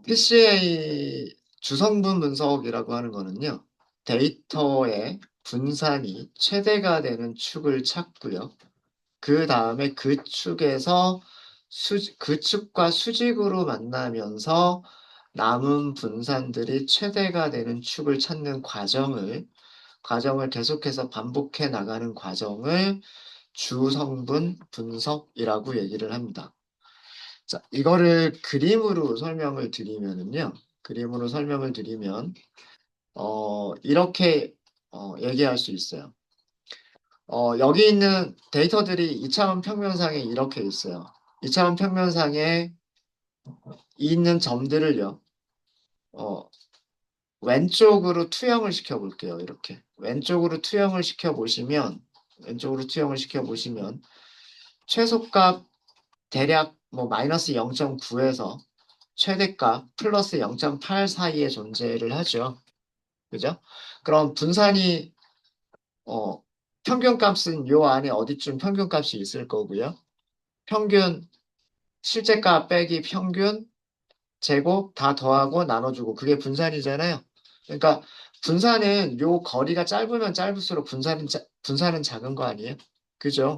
PCA 주성분 분석이라고 하는 거는요. 데이터의 분산이 최대가 되는 축을 찾고요. 그 다음에 그 축에서 그 축과 수직으로 만나면서 남은 분산들이 최대가 되는 축을 찾는 과정을 계속해서 반복해 나가는 과정을 주성분 분석이라고 얘기를 합니다. 자, 이거를 그림으로 설명을 드리면은요. 그림으로 설명을 드리면, 이렇게, 얘기할 수 있어요. 여기 있는 데이터들이 2차원 평면상에 이렇게 있어요. 2차원 평면상에 있는 점들을요, 어, 왼쪽으로 투영을 시켜볼게요. 이렇게. 왼쪽으로 투영을 시켜보시면, 최소값 대략 뭐 마이너스 0.9에서 최대값 플러스 0.8 사이에 존재를 하죠. 그죠? 그럼 분산이 어, 평균값은 요 안에 어디쯤 평균값이 있을 거고요. 평균 실제값 빼기 평균 제곱 다 더하고 나눠주고 그게 분산이잖아요. 그러니까 분산은 요 거리가 짧으면 짧을수록 분산은 작은 거 아니에요? 그죠?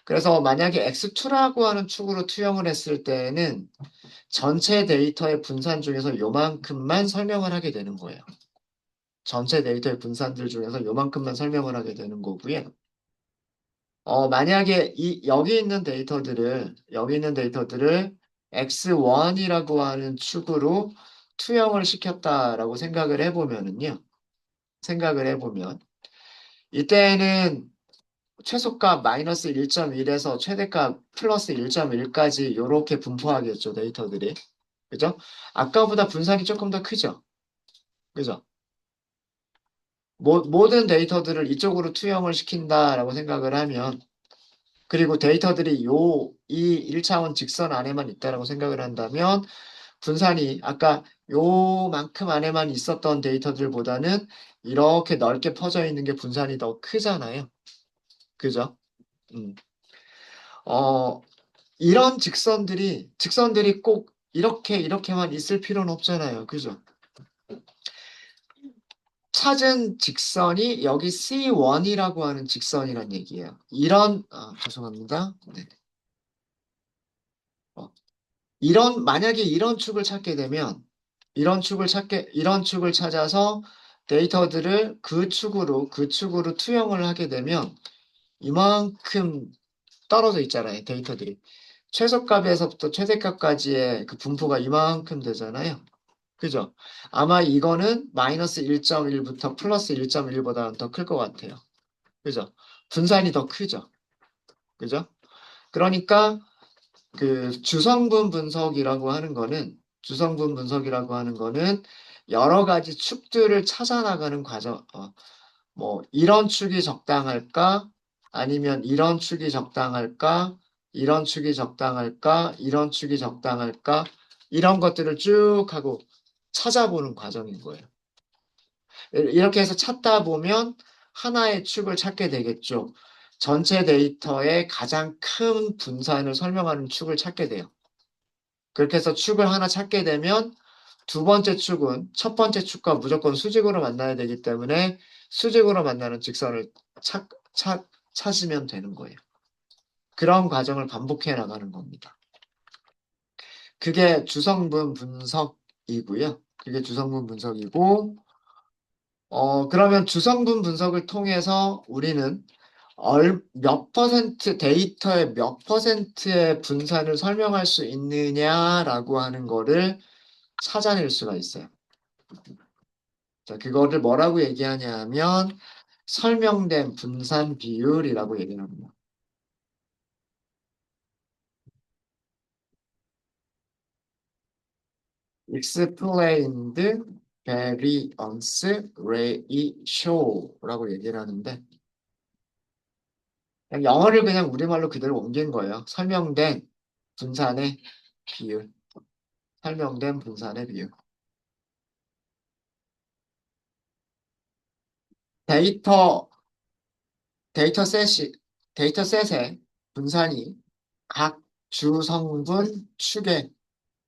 그래서 만약에 X2라고 하는 축으로 투영을 했을 때에는 전체 데이터의 분산 중에서 요만큼만 설명을 하게 되는 거예요. 전체 데이터의 분산들 중에서 요만큼만 설명을 하게 되는 거고요. 만약에 여기 있는 데이터들을 X1이라고 하는 축으로 투영을 시켰다라고 생각을 해보면, 이때는 최소값 마이너스 1.1에서 최대값 플러스 1.1까지 이렇게 분포하겠죠, 데이터들이. 그죠? 아까보다 분산이 조금 더 크죠? 그죠? 모든 데이터들을 이쪽으로 투영을 시킨다라고 생각을 하면, 그리고 데이터들이 이 1차원 직선 안에만 있다라고 생각을 한다면, 분산이 아까 요만큼 안에만 있었던 데이터들보다는 이렇게 넓게 퍼져 있는 게 분산이 더 크잖아요. 그죠? 음. 어, 이런 직선들이 꼭 이렇게만 있을 필요는 없잖아요. 그죠? 찾은 직선이 여기 C1이라고 하는 직선이란 얘기예요. 죄송합니다. 네. 어, 만약에 이런 축을 찾아서 데이터들을 그 축으로 투영을 하게 되면 이만큼 떨어져 있잖아요. 데이터들이. 최소값에서부터 최대값까지의 그 분포가 이만큼 되잖아요. 그죠? 아마 이거는 마이너스 1.1부터 플러스 1.1보다는 더 클 것 같아요. 그죠? 분산이 더 크죠? 그죠? 그러니까 그 주성분 분석이라고 하는 거는 여러 가지 축들을 찾아 나가는 과정, 뭐 이런 축이 적당할까? 아니면 이런 축이 적당할까? 이런 축이 적당할까? 이런 축이 적당할까? 이런 것들을 쭉 하고 찾아보는 과정인 거예요. 이렇게 해서 찾다 보면 하나의 축을 찾게 되겠죠. 전체 데이터의 가장 큰 분산을 설명하는 축을 찾게 돼요. 그렇게 해서 축을 하나 찾게 되면 두 번째 축은 첫 번째 축과 무조건 수직으로 만나야 되기 때문에 수직으로 만나는 직선을 찾, 찾으면 되는 거예요. 그런 과정을 반복해 나가는 겁니다. 그게 주성분 분석이고요. 그게 주성분 분석이고, 그러면 주성분 분석을 통해서 우리는 데이터의 몇 퍼센트의 분산을 설명할 수 있느냐라고 하는 거를 찾아낼 수가 있어요. 자, 그거를 뭐라고 얘기하냐 하면 설명된 분산 비율이라고 얘기를 합니다. explained variance ratio라고 얘기를 하는데 그냥 영어를 그냥 우리말로 그대로 옮긴 거예요. 분산의 비율. 설명된 분산의 비율. 데이터, 데이터셋이, 데이터셋의 분산이 각 주성분 축에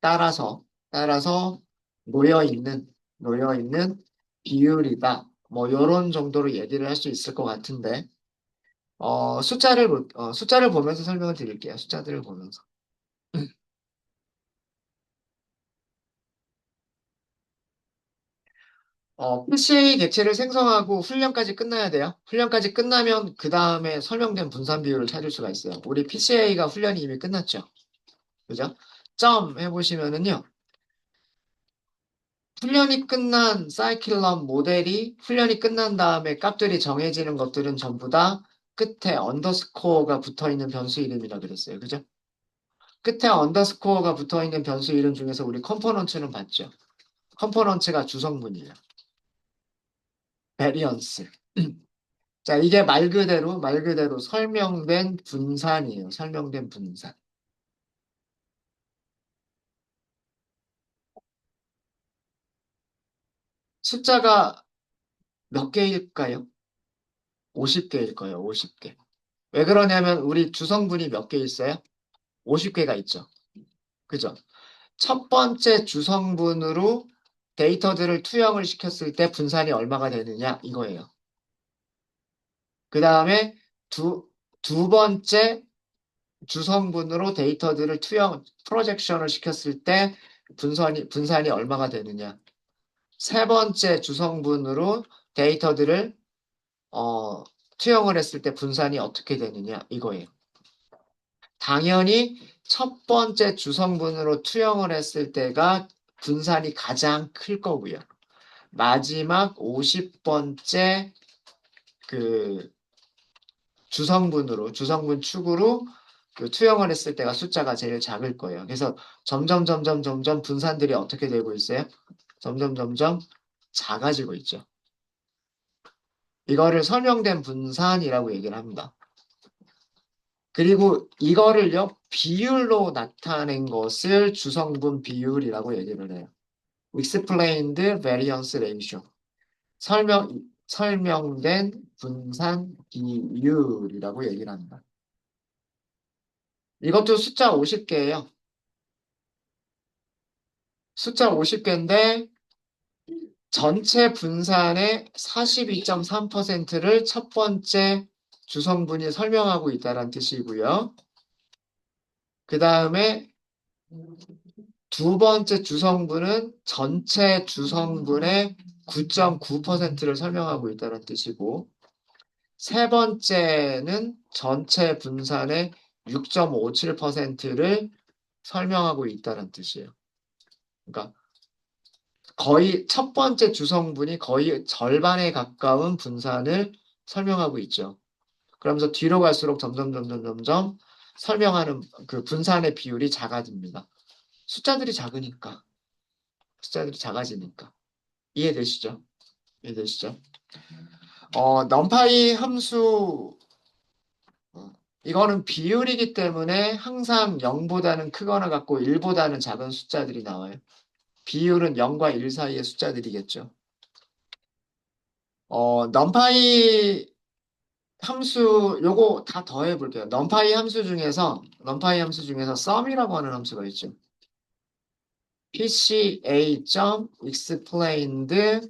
따라서 따라서 놓여 있는 비율이다. 뭐 요런 정도로 얘기를 할 수 있을 것 같은데 숫자를 보면서 설명을 드릴게요. 숫자들을 보면서. PCA 객체를 생성하고 훈련까지 끝나야 돼요. 훈련까지 끝나면 그 다음에 설명된 분산 비율을 찾을 수가 있어요. 우리 PCA가 훈련이 이미 끝났죠. 그죠? 점 해보시면은요. 훈련이 끝난 사이클럼 모델이 훈련이 끝난 다음에 값들이 정해지는 것들은 전부 다 끝에 언더스코어가 붙어 있는 변수 이름이라 그랬어요. 그죠? 끝에 언더스코어가 붙어 있는 변수 이름 중에서 우리 컴포넌츠는 봤죠. 컴포넌츠가 주성분이에요. 베리언스. 자, 이게 말 그대로 설명된 분산이에요. 설명된 분산. 숫자가 몇 개일까요? 50개일 거예요. 50개. 왜 그러냐면 우리 주성분이 몇 개 있어요? 50개가 있죠. 그죠? 첫 번째 주성분으로 데이터들을 투영을 시켰을 때 분산이 얼마가 되느냐 이거예요. 그 다음에 두 번째 주성분으로 데이터들을 프로젝션을 시켰을 때 분산이 얼마가 되느냐. 세 번째 주성분으로 데이터들을 어, 투영을 했을 때 분산이 어떻게 되느냐 이거예요. 당연히 첫 번째 주성분으로 투영을 했을 때가 분산이 가장 클 거고요. 마지막 50번째 그 주성분 축으로 그 투영을 했을 때가 숫자가 제일 작을 거예요. 그래서 점점 분산들이 어떻게 되고 있어요? 점점 작아지고 있죠. 이거를 설명된 분산이라고 얘기를 합니다. 그리고 이거를요, 비율로 나타낸 것을 주성분 비율이라고 얘기를 해요. Explained Variance Ratio. 설명된 분산 비율이라고 얘기를 합니다. 이것도 숫자 50개예요. 숫자 50개인데 전체 분산의 42.3%를 첫 번째 주성분이 설명하고 있다는 뜻이고요. 그 다음에 두 번째 주성분은 전체 주성분의 9.9%를 설명하고 있다는 뜻이고, 세 번째는 전체 분산의 6.57%를 설명하고 있다는 뜻이에요. 그러니까 거의 첫 번째 주성분이 거의 절반에 가까운 분산을 설명하고 있죠. 그러면서 뒤로 갈수록 점점 설명하는 그 분산의 비율이 작아집니다. 숫자들이 작으니까, 숫자들이 작아지니까. 이해되시죠? 이해되시죠? 넘파이 함수, 이거는 비율이기 때문에 항상 0보다는 크거나 같고 1보다는 작은 숫자들이 나와요. 비율은 0과 1 사이의 숫자들이겠죠. 넘파이 함수, 요거 다 더해 볼게요. 넘파이 함수 중에서 sum이라고 하는 함수가 있죠. pca.explained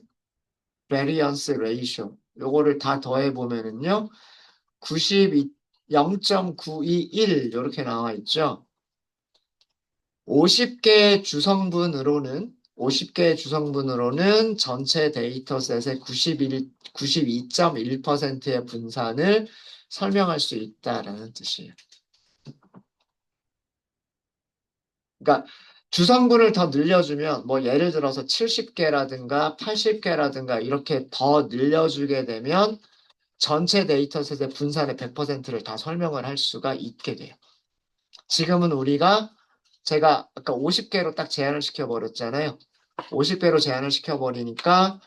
variance ratio. 요거를 다 더해 보면은요. 92, 0.921 이렇게 나와 있죠. 50개 주성분으로는 전체 데이터셋의 92.1%의 분산을 설명할 수 있다라는 뜻이에요. 그러니까 주성분을 더 늘려주면 뭐 예를 들어서 70개라든가 80개라든가 이렇게 더 늘려주게 되면 전체 데이터셋의 분산의 100%를 다 설명을 할 수가 있게 돼요. 지금은 제가 아까 50개로 딱 제한을 시켜버렸잖아요. 50개로 제한을 시켜버리니까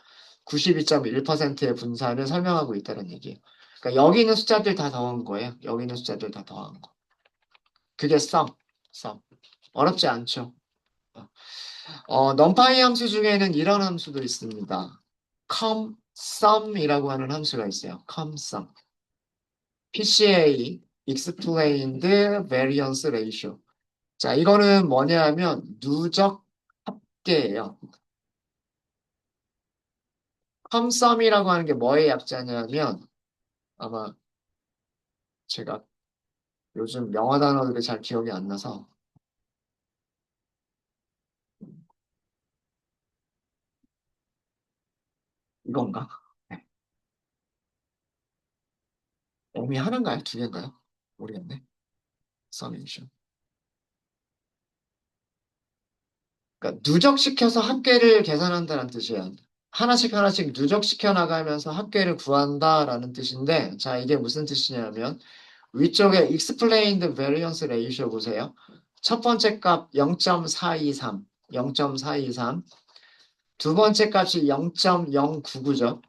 92.1%의 분산을 설명하고 있다는 얘기예요. 그러니까 여기 있는 숫자들 다 더한 거예요. 여기 있는 숫자들 다 더한 거. 그게 sum. 어렵지 않죠. numPy 함수 중에는 이런 함수도 있습니다. comSum이라고 하는 함수가 있어요. comSum. PCA, Explained Variance Ratio. 자, 이거는 뭐냐 하면 누적 합계예요. 컴썸이라고 하는 게 뭐의 약자냐면 아마 제가 요즘 영어 단어들이 잘 기억이 안 나서 이건가? 네. M이 하나인가요? 두 개인가요? 모르겠네. summation. 그러니까 누적시켜서 합계를 계산한다는 뜻이에요. 하나씩 하나씩 누적시켜 나가면서 합계를 구한다라는 뜻인데, 자, 이게 무슨 뜻이냐면, 위쪽에 explained variance ratio 보세요. 첫 번째 값 0.423, 0.423. 두 번째 값이 0.099죠.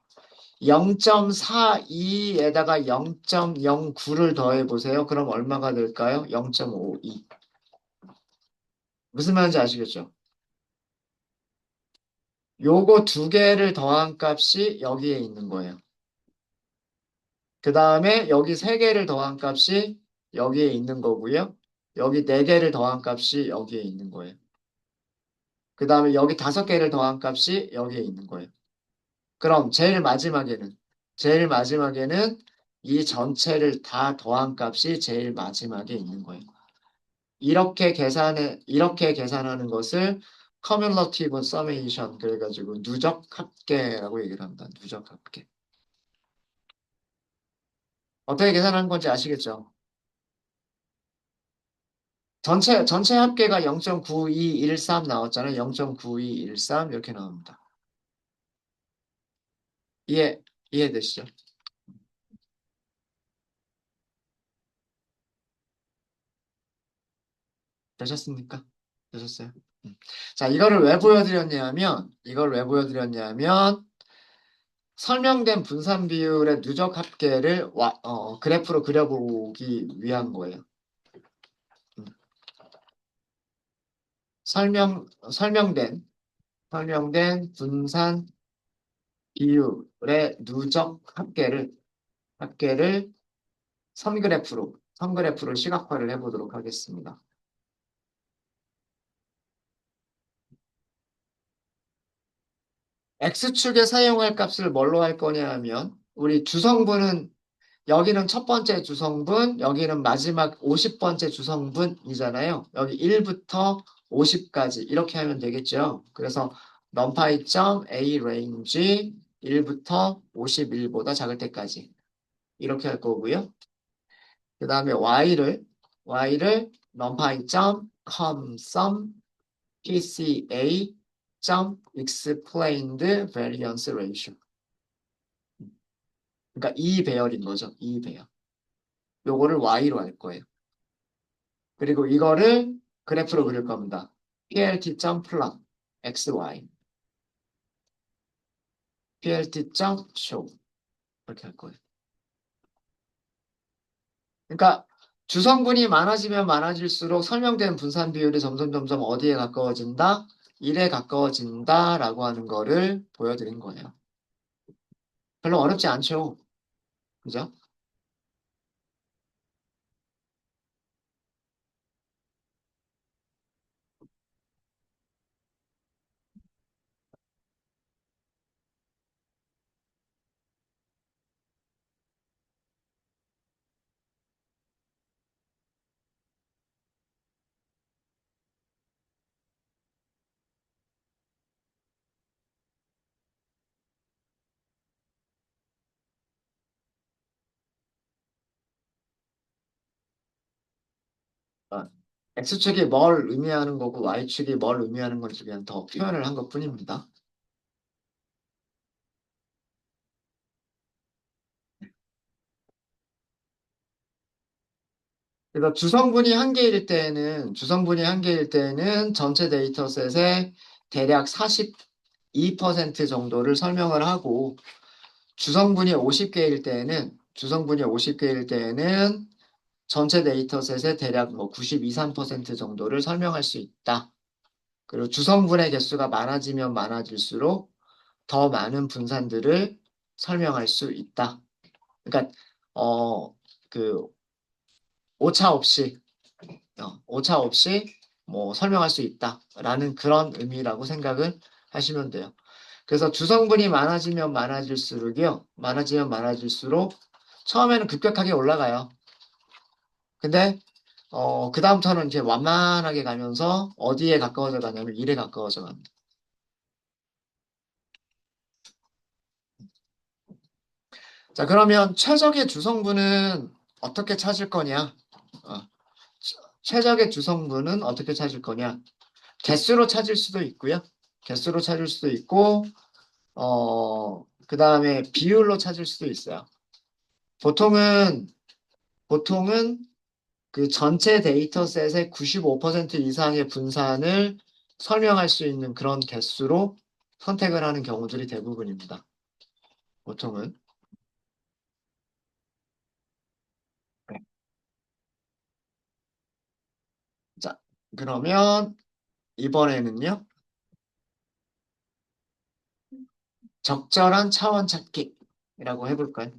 0.42에다가 0.09를 더해 보세요. 그럼 얼마가 될까요? 0.52. 무슨 말인지 아시겠죠? 요거 두 개를 더한 값이 여기에 있는 거예요. 그 다음에 여기 세 개를 더한 값이 여기에 있는 거고요. 여기 네 개를 더한 값이 여기에 있는 거예요. 그 다음에 여기 다섯 개를 더한 값이 여기에 있는 거예요. 그럼 제일 마지막에는 이 전체를 다 더한 값이 제일 마지막에 있는 거예요. 이렇게 계산하는 것을 cumulative summation, 그래가지고 누적 합계라고 얘기를 합니다. 누적 합계. 어떻게 계산하는 건지 아시겠죠? 전체 합계가 0.9213 나왔잖아요. 0.9213 이렇게 나옵니다. 이해, 이해되시죠? 되셨습니까? 되셨어요? 음. 자, 이걸 왜 보여드렸냐면, 설명된 분산 비율의 누적 합계를 그래프로 그려보기 위한 거예요. 음. 설명, 설명된, 설명된 분산 비율의 누적 합계를 선그래프로 시각화를 해보도록 하겠습니다. X축에 사용할 값을 뭘로 할 거냐 하면, 우리 주성분은, 여기는 첫 번째 주성분, 여기는 마지막 50번째 주성분이잖아요. 여기 1부터 50까지 이렇게 하면 되겠죠. 그래서 numpy.a range 1부터 51보다 작을 때까지 이렇게 할 거고요. 그 다음에 y를 numpy.com pca.explained variance ratio. 그러니까 이 배열인 거죠. 이 배열. 요거를 y로 할 거예요. 그리고 이거를 그래프로 그릴 겁니다. plt.plot xy, plt.show 이렇게 할 거예요. 그러니까 주성분이 많아지면 많아질수록 설명된 분산 비율이 점점 어디에 가까워진다? 1에 가까워진다라고 하는 거를 보여드린 거예요. 별로 어렵지 않죠. 그죠? 어, X축이 뭘 의미하는 거고 Y축이 뭘 의미하는 건지 그냥 더 표현을 한 것뿐입니다. 그래서 주성분이 한 개일 때에는 전체 데이터셋의 대략 42% 정도를 설명을 하고 주성분이 50개일 때에는 전체 데이터셋의 대략 뭐 92, 3% 정도를 설명할 수 있다. 그리고 주성분의 개수가 많아지면 많아질수록 더 많은 분산들을 설명할 수 있다. 그러니까 어, 그 오차 없이 뭐 설명할 수 있다라는 그런 의미라고 생각을 하시면 돼요. 그래서 주성분이 많아지면 많아질수록이요. 많아지면 많아질수록 처음에는 급격하게 올라가요. 근데 그다음부터는 이제 완만하게 가면서 어디에 가까워져 가냐면 1에 가까워져 갑니다. 자, 그러면 최적의 주성분은 어떻게 찾을 거냐? 어, 최적의 주성분은 어떻게 찾을 거냐? 개수로 찾을 수도 있고요. 개수로 찾을 수도 있고, 그 다음에 비율로 찾을 수도 있어요. 보통은, 보통은 그 전체 데이터셋의 95% 이상의 분산을 설명할 수 있는 그런 개수로 선택을 하는 경우들이 대부분입니다. 보통은. 네. 자, 그러면 이번에는요. 적절한 차원 찾기라고 해볼까요?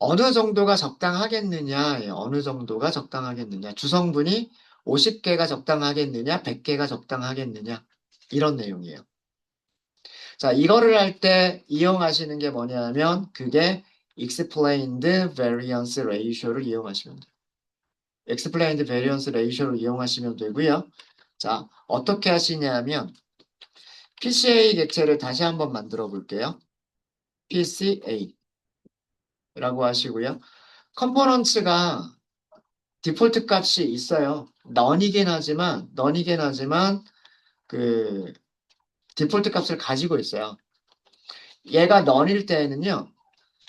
어느 정도가 적당하겠느냐, 예, 어느 정도가 적당하겠느냐, 주성분이 50개가 적당하겠느냐, 100개가 적당하겠느냐, 이런 내용이에요. 자, 이거를 할 때 이용하시는 게 뭐냐면, 그게 explained variance ratio를 이용하시면 돼요. explained variance ratio를 이용하시면 되고요. 자, 어떻게 하시냐면, PCA 객체를 다시 한번 만들어 볼게요. PCA라고 하시고요. 컴포넌츠가 디폴트 값이 있어요. 넌이긴 하지만 그 디폴트 값을 가지고 있어요. 얘가 넌일 때에는요.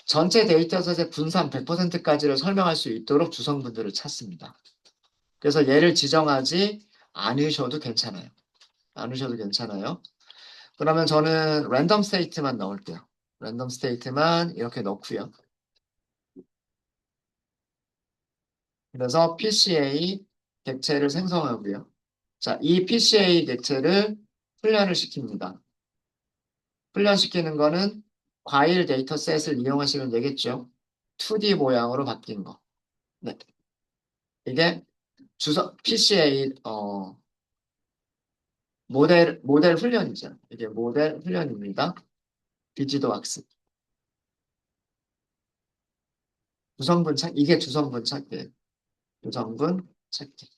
전체 데이터셋의 분산 100%까지를 설명할 수 있도록 주성분들을 찾습니다. 그래서 얘를 지정하지 않으셔도 괜찮아요. 않으셔도 괜찮아요. 그러면 저는 랜덤 스테이트만 넣을게요. 랜덤 스테이트만 이렇게 넣고요. 그래서 PCA 객체를 생성하고요. 자, 이 PCA 객체를 훈련을 시킵니다. 훈련시키는 거는 과일 데이터셋을 이용하시면 되겠죠. 2D 모양으로 바뀐 거. 네. 이게 PCA 모델 훈련이죠. 이게 모델 훈련입니다. 비지도 학습. 이게 주성분 찾기예요. 주성분 찾기.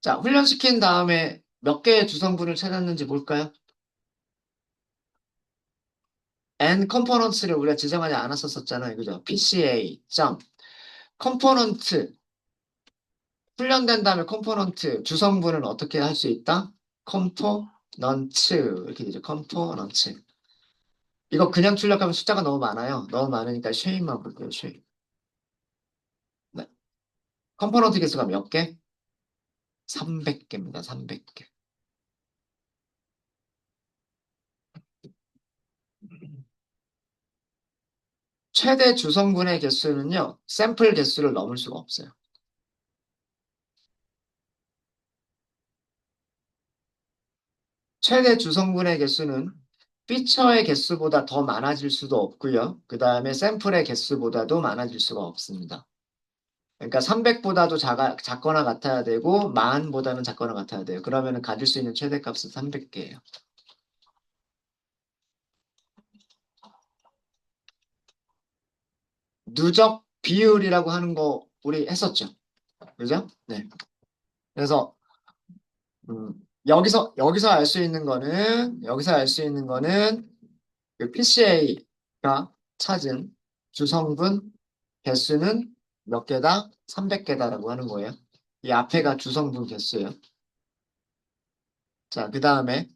자, 훈련시킨 다음에 몇 개의 주성분을 찾았는지 볼까요? N 컴포넌트를 우리가 지정하지 않았었잖아요. 그죠? PCA 점 컴포넌트 훈련된 다음에 컴포넌트 주성분은 어떻게 할 수 있다? 컴포넌츠 이렇게 되죠. 컴포넌츠. 이거 그냥 출력하면 숫자가 너무 많아요. 너무 많으니까 쉐임만 볼게요. 쉐임. 네. 컴포넌트 개수가 몇 개? 300개입니다. 300개. 최대 주성분의 개수는요. 샘플 개수를 넘을 수가 없어요. 최대 주성분의 개수는 피처의 개수보다 더 많아질 수도 없고요. 그 다음에 샘플의 개수보다도 많아질 수가 없습니다. 그러니까 300보다도 작거나 같아야 되고 만보다는 작거나 같아야 돼요. 그러면 가질 수 있는 최대값은 300개예요. 누적 비율이라고 하는 거 우리 했었죠. 그죠? 네. 그래서 여기서 알 수 있는 거는 그 PCA가 찾은 주성분 개수는 몇 개다? 300개다라고 하는 거예요. 이 앞에가 주성분 개수예요. 자, 그 다음에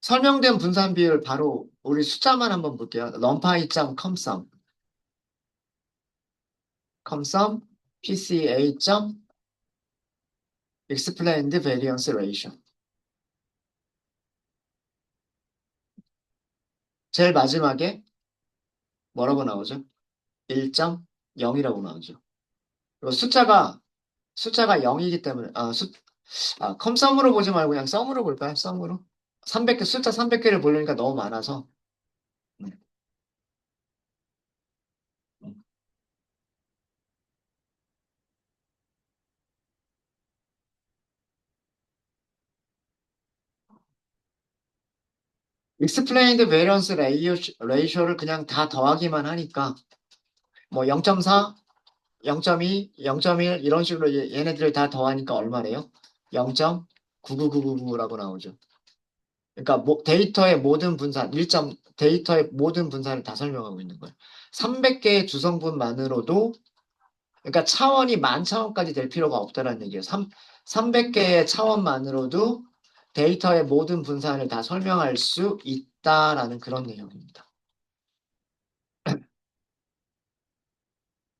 설명된 분산 비율 바로 우리 숫자만 한번 볼게요. numpy.comsum, comsum, pca. explained variance ratio. 제일 마지막에 뭐라고 나오죠? 1.0이라고 나오죠. 그리고 숫자가 0이기 때문에, 컴썸으로 보지 말고 그냥 썸으로 볼까요? 썸으로. 300개, 숫자 300개를 보려니까 너무 많아서. 네. explained variance ratio를 그냥 다 더하기만 하니까, 뭐 0.4, 0.2, 0.1 이런 식으로 얘네들을 다 더하니까 얼마래요? 0.99999라고 나오죠. 그러니까 데이터의 모든 분산, 데이터의 모든 분산을 다 설명하고 있는 거예요. 300개의 주성분만으로도, 그러니까 차원이 만 차원까지 될 필요가 없다라는 얘기예요. 300개의 차원만으로도 데이터의 모든 분산을 다 설명할 수 있다라는 그런 내용입니다.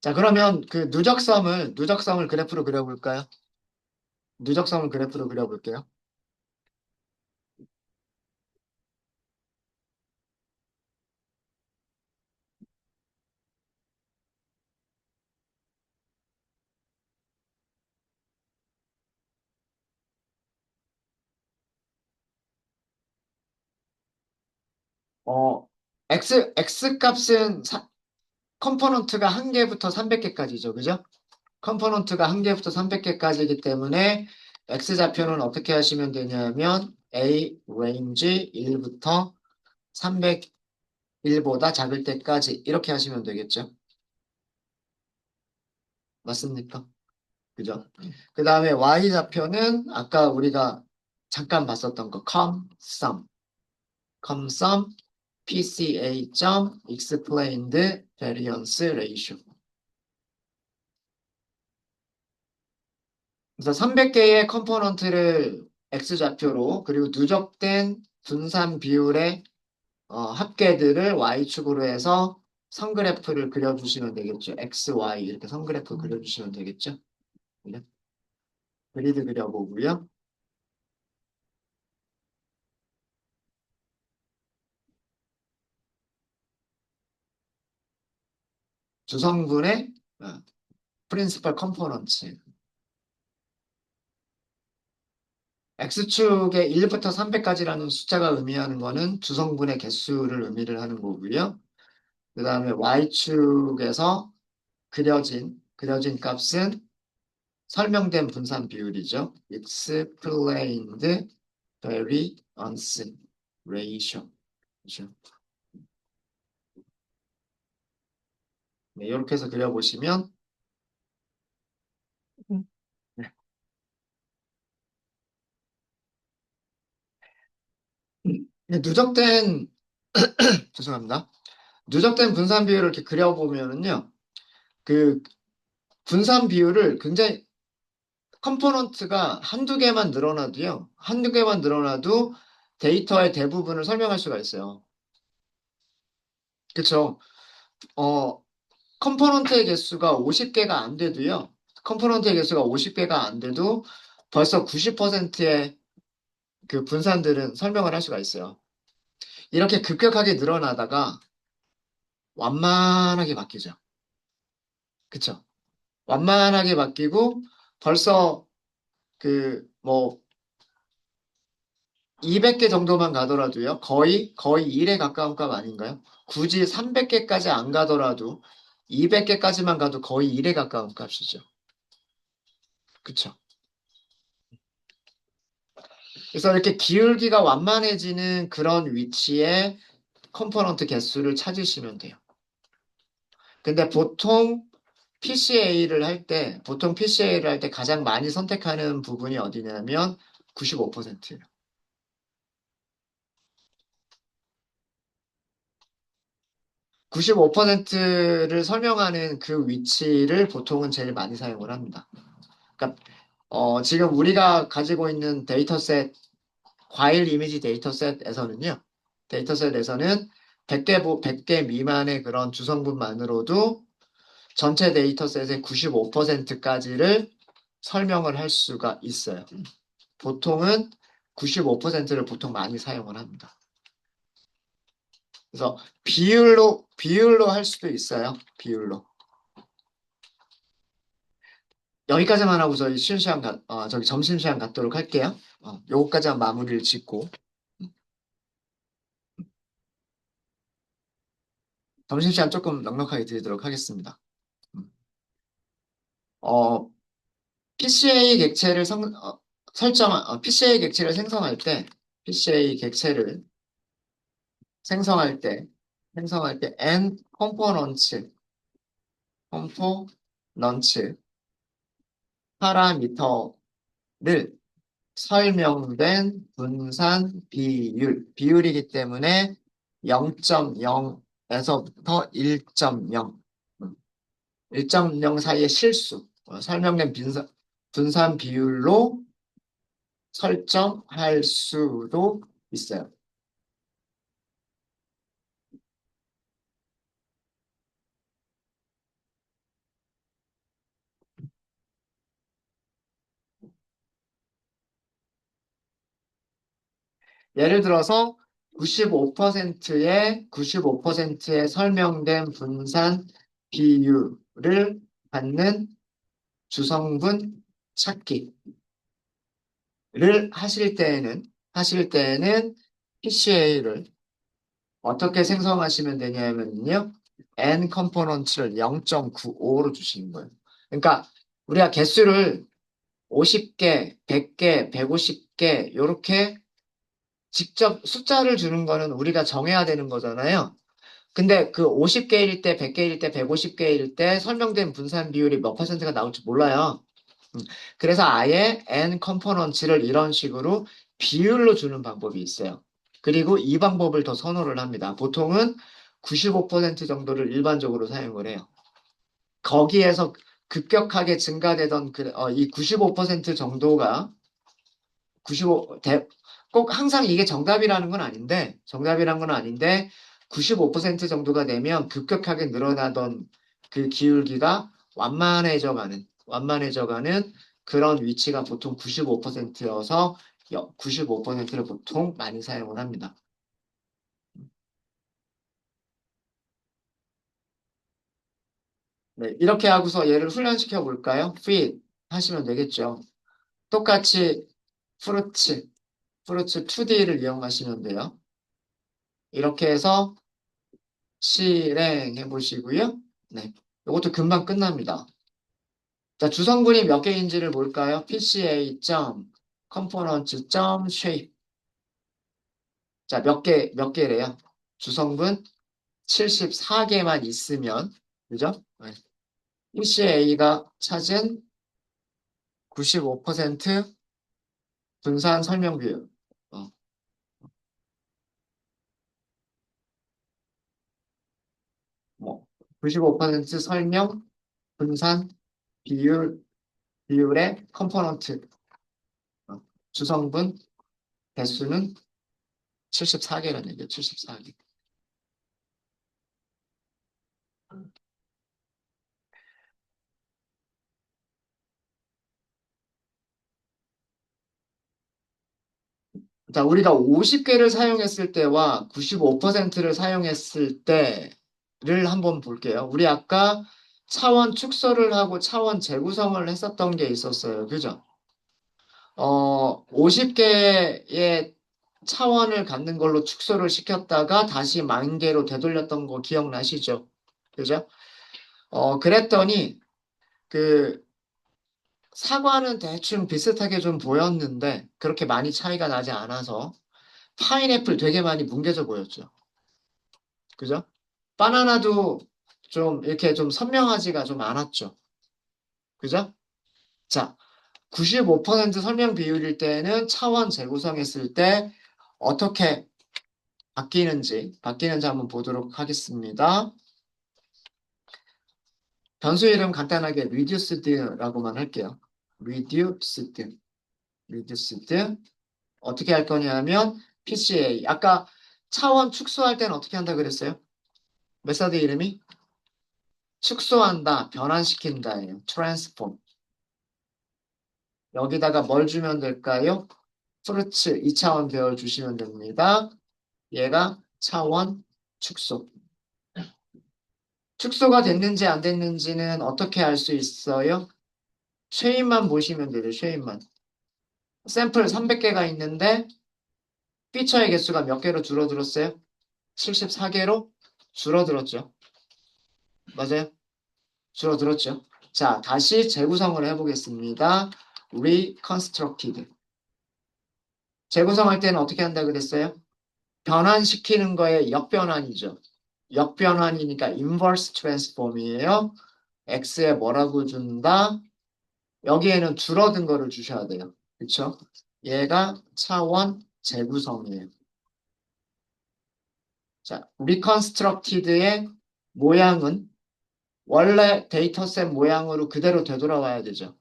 자, 그러면 그 누적성을 그래프로 그려볼까요? 누적성을 그래프로 그려볼게요. 어, X 값은 컴포넌트가 1개부터 300개까지죠. 그죠? 컴포넌트가 1개부터 300개까지이기 때문에 X좌표는 어떻게 하시면 되냐면 A range 1부터 301보다 작을 때까지 이렇게 하시면 되겠죠. 맞습니까? 그죠? 그 다음에 Y좌표는 아까 우리가 잠깐 봤었던 거 com sum PCA explained variance ratio. 그래서 300개의 컴포넌트를 X좌표로 그리고 누적된 분산 비율의 합계들을 Y축으로 해서 선그래프를 그려주시면 되겠죠. X, Y 이렇게 선그래프 그려주시면 되겠죠. 네. 그리드 그려보고요. 주성분의 프린시펄 컴포넌츠. X축의 1부터 300까지라는 숫자가 의미하는 거는 주성분의 개수를 의미를 하는 거고요. 그 다음에 Y축에서 그려진 값은 설명된 분산 비율이죠. explained variance ratio. 그렇죠? 네, 이렇게 해서 그려보시면 네. 누적된 죄송합니다. 누적된 분산 비율을 이렇게 그려보면은요. 그 분산 비율을 굉장히 컴포넌트가 한두 개만 늘어나도요. 한두 개만 늘어나도 데이터의 대부분을 설명할 수가 있어요. 그렇죠? 어, 컴포넌트의 개수가 50개가 안 돼도요. 컴포넌트의 개수가 50개가 안 돼도 벌써 90%의 그 분산들은 설명을 할 수가 있어요. 이렇게 급격하게 늘어나다가 완만하게 바뀌죠. 그쵸? 완만하게 바뀌고 벌써 그 뭐 200개 정도만 가더라도요. 거의 1에 가까운 값 아닌가요? 굳이 300개까지 안 가더라도 200개까지만 가도 거의 1에 가까운 값이죠. 그쵸? 그래서 이렇게 기울기가 완만해지는 그런 위치에 컴포넌트 개수를 찾으시면 돼요. 근데 보통 PCA를 할 때 가장 많이 선택하는 부분이 어디냐면 95%예요. 95%를 설명하는 그 위치를 보통은 제일 많이 사용을 합니다. 그러니까 지금 우리가 가지고 있는 과일 이미지 데이터셋에서는 100개 미만의 그런 주성분만으로도 전체 데이터셋의 95%까지를 설명을 할 수가 있어요. 보통은 95%를 보통 많이 사용을 합니다. 그래서 비율로 할 수도 있어요. 비율로. 여기까지만 하고 저희 저기 점심시간 갖도록 할게요. 요거까지만 마무리를 짓고. 점심시간 조금 넉넉하게 드리도록 하겠습니다. 음. 어, PCA 객체를 PCA 객체를 생성할 때, PCA 객체를 생성할 때 N 컴포넌츠 파라미터를 설명된 분산 비율이기 때문에 0.0에서부터 1.0, 1.0 사이의 실수, 설명된 분산 비율로 설정할 수도 있어요. 예를 들어서 95%의 설명된 분산 비율을 받는 주성분 찾기를 하실 때에는 PCA를 어떻게 생성하시면 되냐면요. N 컴포넌트를 0.95로 주시는 거예요. 그러니까 우리가 개수를 50개, 100개, 150개 이렇게 직접 숫자를 주는 거는 우리가 정해야 되는 거잖아요. 근데 그 50개일 때, 100개일 때, 150개일 때 설명된 분산 비율이 몇 퍼센트가 나올지 몰라요. 음, 그래서 아예 n 컴포넌츠를 이런 식으로 비율로 주는 방법이 있어요. 그리고 이 방법을 더 선호를 합니다. 보통은 95% 정도를 일반적으로 사용을 해요. 거기에서 급격하게 증가되던 이 95% 정도가 95, 꼭 항상 이게 정답이라는 건 아닌데 95% 정도가 되면 급격하게 늘어나던 그 기울기가 완만해져가는 그런 위치가 보통 95%여서 95%를 보통 많이 사용을 합니다. 네, 이렇게 하고서 얘를 훈련시켜 볼까요? feed 하시면 되겠죠. 똑같이 프루츠, 프루츠 2D를 이용하시면 돼요. 이렇게 해서 실행해 보시고요. 네. 이것도 금방 끝납니다. 자, 주성분이 몇 개인지를 볼까요? pca.components.shape. 자, 몇 개래요? 주성분 74개만 있으면, 그죠? 네. pca가 찾은 95% 분산 설명 비율. 어, 뭐, 95% 설명 분산 비율의 컴포넌트. 주성분 개수는 74개라는 얘기예요. 74개. 자, 우리가 50개를 사용했을 때와 95%를 사용했을 때를 한번 볼게요. 우리 아까 차원 축소를 하고 차원 재구성을 했었던 게 있었어요. 그죠? 50개의 차원을 갖는 걸로 축소를 시켰다가 다시 10,000개로 되돌렸던 거 기억나시죠? 그죠? 그랬더니 그 사과는 대충 비슷하게 좀 보였는데 그렇게 많이 차이가 나지 않아서 파인애플 되게 많이 뭉개져 보였죠. 그죠? 바나나도 좀 이렇게 좀 선명하지가 좀 않았죠. 그죠? 자, 95% 설명 비율일 때는 차원 재구성했을 때 어떻게 바뀌는지 한번 보도록 하겠습니다. 변수 이름 간단하게 reduced라고만 할게요. reduced. 어떻게 할 거냐면 PCA. 아까 차원 축소할 때는 어떻게 한다 그랬어요? 메서드 이름이 축소한다, 변환시킨다예요. transform. 여기다가 뭘 주면 될까요? 프루츠 2차원 배워주시면 됩니다. 얘가 차원 축소. 축소가 됐는지 안 됐는지는 어떻게 알 수 있어요? 쉐입만 보시면 돼요. 쉐입만. 샘플 300개가 있는데 피처의 개수가 몇 개로 줄어들었어요? 74개로 줄어들었죠. 맞아요? 줄어들었죠. 자, 다시 재구성을 해보겠습니다. reconstructed. 재구성할 때는 어떻게 한다 그랬어요? 변환시키는 거에 역변환이죠. 역변환이니까 inverse transform이에요. x에 뭐라고 준다? 여기에는 줄어든 거를 주셔야 돼요. 그쵸? 얘가 차원 재구성이에요. 자, reconstructed의 모양은 원래 데이터셋 모양으로 그대로 되돌아와야 되죠.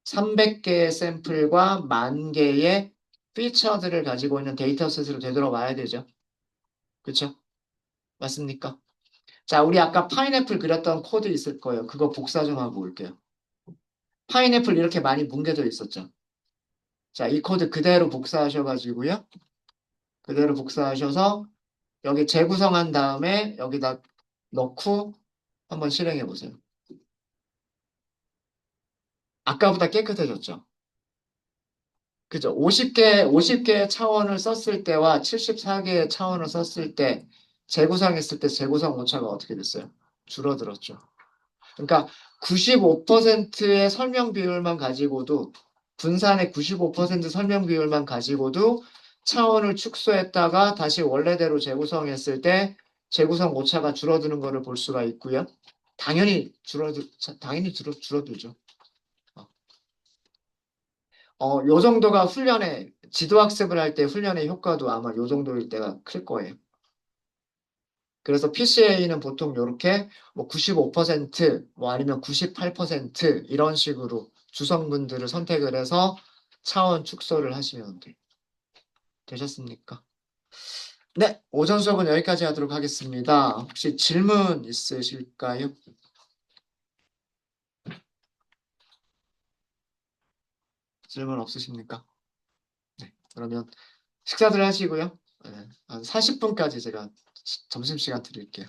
300개의 샘플과 10,000개의 피처들을 가지고 있는 데이터셋으로 되돌아와야 되죠. 그쵸? 맞습니까? 자, 우리 아까 파인애플 그렸던 코드 있을 거예요. 그거 복사 좀 하고 올게요. 파인애플 이렇게 많이 뭉개져 있었죠. 자, 이 코드 그대로 복사하셔가지고요. 그대로 복사하셔서 여기 재구성한 다음에 여기다 넣고 한번 실행해 보세요. 아까보다 깨끗해졌죠? 그죠? 50개의 차원을 썼을 때와 74개의 차원을 썼을 때 재구성했을 때 재구성 오차가 어떻게 됐어요? 줄어들었죠. 그러니까 95%의 설명 비율만 가지고도 분산의 95% 설명 비율만 가지고도 차원을 축소했다가 다시 원래대로 재구성했을 때 재구성 오차가 줄어드는 것을 볼 수가 있고요. 당연히 줄어들죠. 요 정도가 훈련에 지도학습을 할 때 훈련의 효과도 아마 요 정도일 때가 클 거예요. 그래서 PCA는 보통 이렇게 뭐 95%뭐 아니면 98% 이런 식으로 주성분들을 선택을 해서 차원 축소를 하시면 되셨습니까? 네, 오전 수업은 여기까지 하도록 하겠습니다. 혹시 질문 있으실까요? 질문 없으십니까? 네, 그러면 식사들 하시고요. 네, 한 40분까지 제가 점심시간 드릴게요.